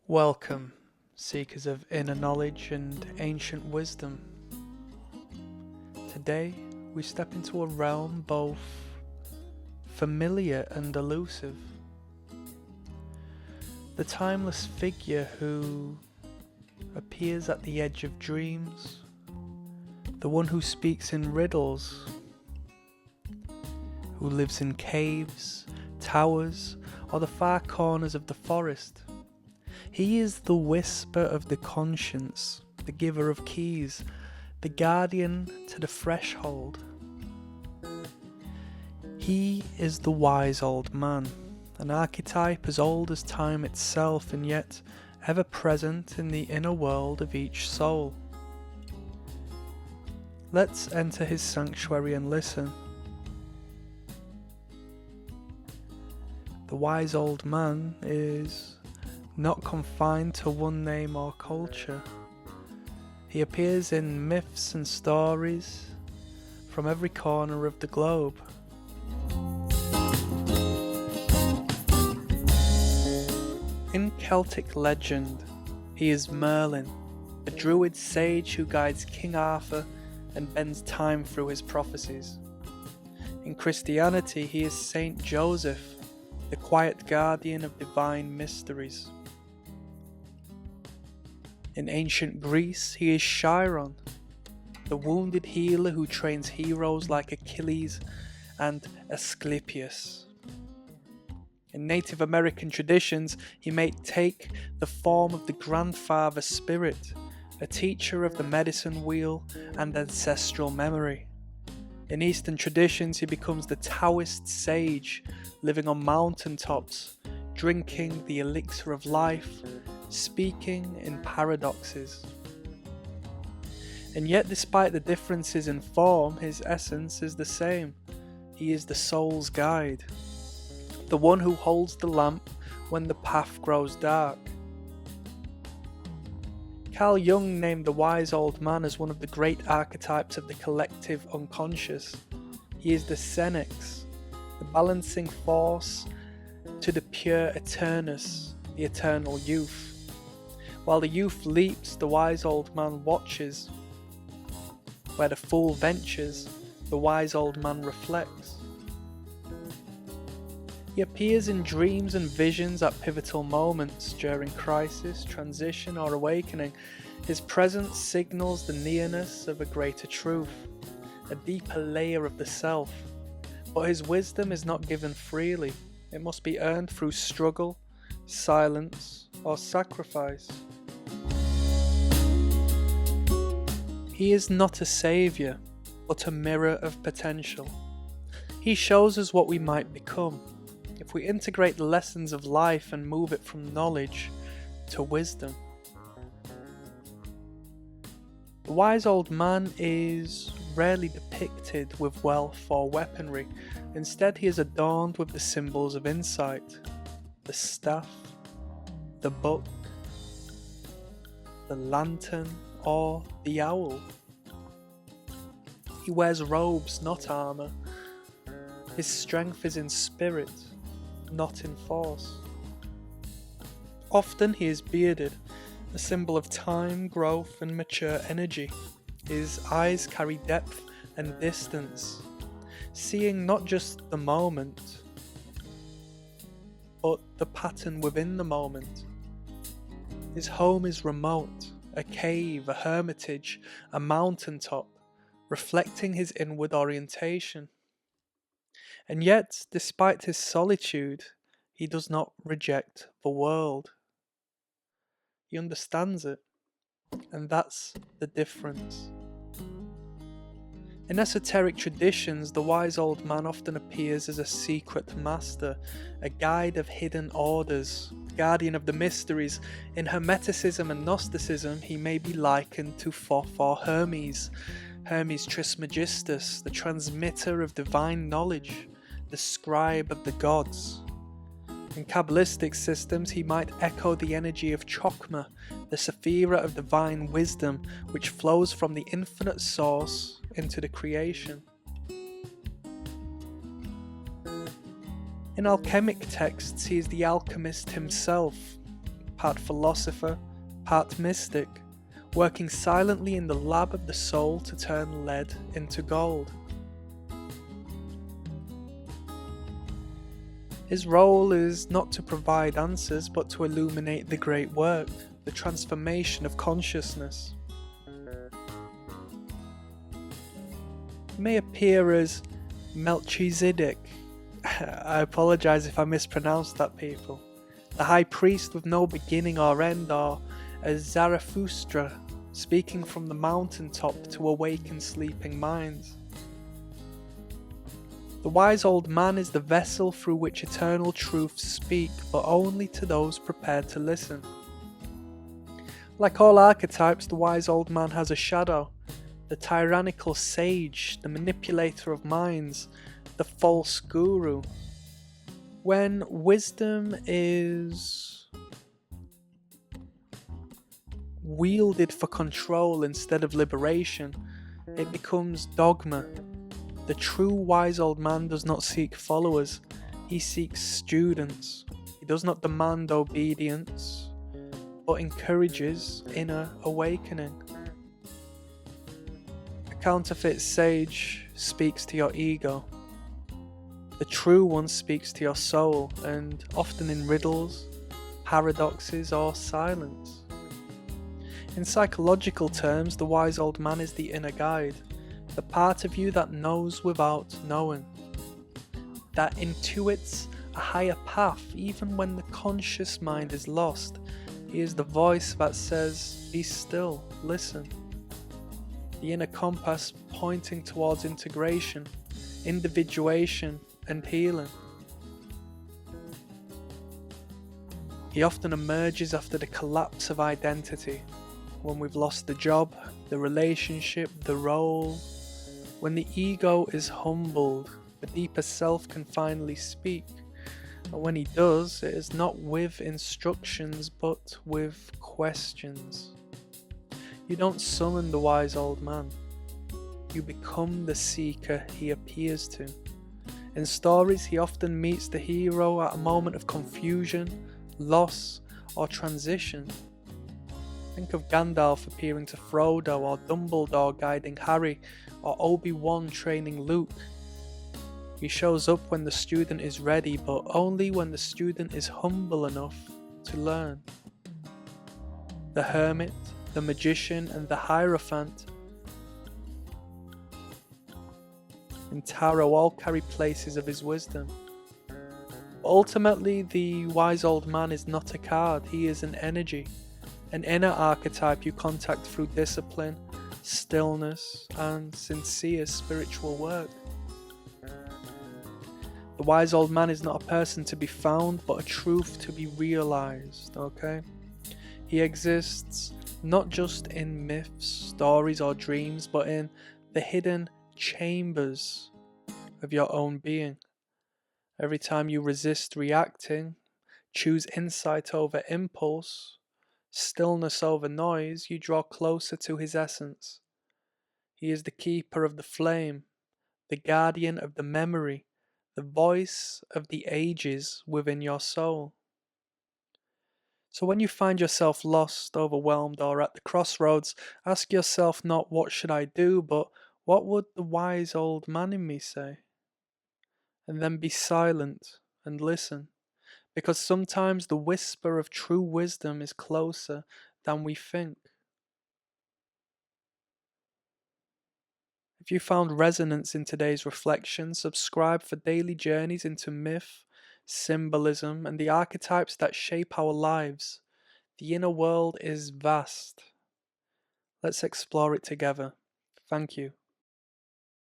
Welcome, seekers of inner knowledge and ancient wisdom. Today, we step into a realm both familiar and elusive. The timeless figure who appears at the edge of dreams, the one who speaks in riddles, who lives in caves, towers, or the far corners of the forest. He is the whisper of the conscience, the giver of keys, the guardian to the threshold. He is the wise old man, an archetype as old as time itself and yet ever present in the inner world of each soul. Let's enter his sanctuary and listen. The wise old man is not confined to one name or culture. He appears in myths and stories from every corner of the globe. In Celtic legend, he is Merlin, a druid sage who guides King Arthur and bends time through his prophecies. In Christianity, he is Saint Joseph, the quiet guardian of divine mysteries. In ancient Greece, he is Chiron, the wounded healer who trains heroes like Achilles and Asclepius. In Native American traditions, he may take the form of the grandfather spirit, a teacher of the medicine wheel and ancestral memory. In Eastern traditions, he becomes the Taoist sage, living on mountaintops, drinking the elixir of life, speaking in paradoxes. And yet, despite the differences in form, his essence is the same. He is the soul's guide, the one who holds the lamp when the path grows dark. Carl Jung named the wise old man as one of the great archetypes of the collective unconscious. He is the Senex, the balancing force to the pure eternus, the eternal youth. While the youth leaps, the wise old man watches. Where the fool ventures, the wise old man reflects. He appears in dreams and visions at pivotal moments during crisis, transition, or awakening. His presence signals the nearness of a greater truth, a deeper layer of the self. But his wisdom is not given freely. It must be earned through struggle, silence, or sacrifice. He is not a saviour, but a mirror of potential. He shows us what we might become if we integrate the lessons of life and move it from knowledge to wisdom. The wise old man is rarely depicted with wealth or weaponry. Instead, he is adorned with the symbols of insight: the staff, the book, the lantern, or the owl. He wears robes, not armour. His strength is in spirit, not in force. Often he is bearded, a symbol of time, growth, and mature energy. His eyes carry depth and distance, seeing not just the moment, but the pattern within the moment. His home is remote, a cave, a hermitage, a mountaintop, reflecting his inward orientation. And yet, despite his solitude, he does not reject the world. He understands it, and that's the difference. In esoteric traditions, the wise old man often appears as a secret master, a guide of hidden orders, guardian of the mysteries. In Hermeticism and Gnosticism, he may be likened to Thoth or Hermes Trismegistus, the transmitter of divine knowledge, the scribe of the gods. In Kabbalistic systems, he might echo the energy of Chokmah, the Sephira of divine wisdom, which flows from the infinite source into the creation. In alchemic texts, he is the alchemist himself, part philosopher, part mystic, working silently in the lab of the soul to turn lead into gold. His role is not to provide answers, but to illuminate the great work, the transformation of consciousness. He may appear as Melchizedek. I apologize if I mispronounced that, people. The high priest with no beginning or end, or as Zarathustra, speaking from the mountaintop to awaken sleeping minds. The wise old man is the vessel through which eternal truths speak, but only to those prepared to listen. Like all archetypes, the wise old man has a shadow, the tyrannical sage, the manipulator of minds, the false guru. When wisdom is wielded for control instead of liberation, it becomes dogma. The true wise old man does not seek followers, he seeks students. He does not demand obedience, but encourages inner awakening. A counterfeit sage speaks to your ego. The true one speaks to your soul, and often in riddles, paradoxes, or silence. In psychological terms, the wise old man is the inner guide, the part of you that knows without knowing, that intuits a higher path even when the conscious mind is lost. He is the voice that says, "Be still, listen." The inner compass pointing towards integration, individuation, and healing. He often emerges after the collapse of identity, when we've lost the job, the relationship, the role. When the ego is humbled, the deeper self can finally speak. And when he does, it is not with instructions, but with questions. You don't summon the wise old man. You become the seeker he appears to. In stories, he often meets the hero at a moment of confusion, loss, or transition. Think of Gandalf appearing to Frodo, or Dumbledore guiding Harry, or Obi-Wan training Luke. He shows up when the student is ready, but only when the student is humble enough to learn. The hermit, the magician, and the hierophant in tarot all carry places of his wisdom. Ultimately, the wise old man is not a card, he is an energy, an inner archetype you contact through discipline, stillness, and sincere spiritual work. The wise old man is not a person to be found, but a truth to be realized, okay? He exists not just in myths, stories, or dreams, but in the hidden chambers of your own being. Every time you resist reacting, choose insight over impulse, stillness over noise, you draw closer to his essence. He is the keeper of the flame, the guardian of the memory, the voice of the ages within your soul. So when you find yourself lost, overwhelmed, or at the crossroads, ask yourself not what should I do, but what would the wise old man in me say? And then be silent and listen, because sometimes the whisper of true wisdom is closer than we think. If you found resonance in today's reflection, subscribe for daily journeys into myth, symbolism, and the archetypes that shape our lives. The inner world is vast. Let's explore it together. Thank you.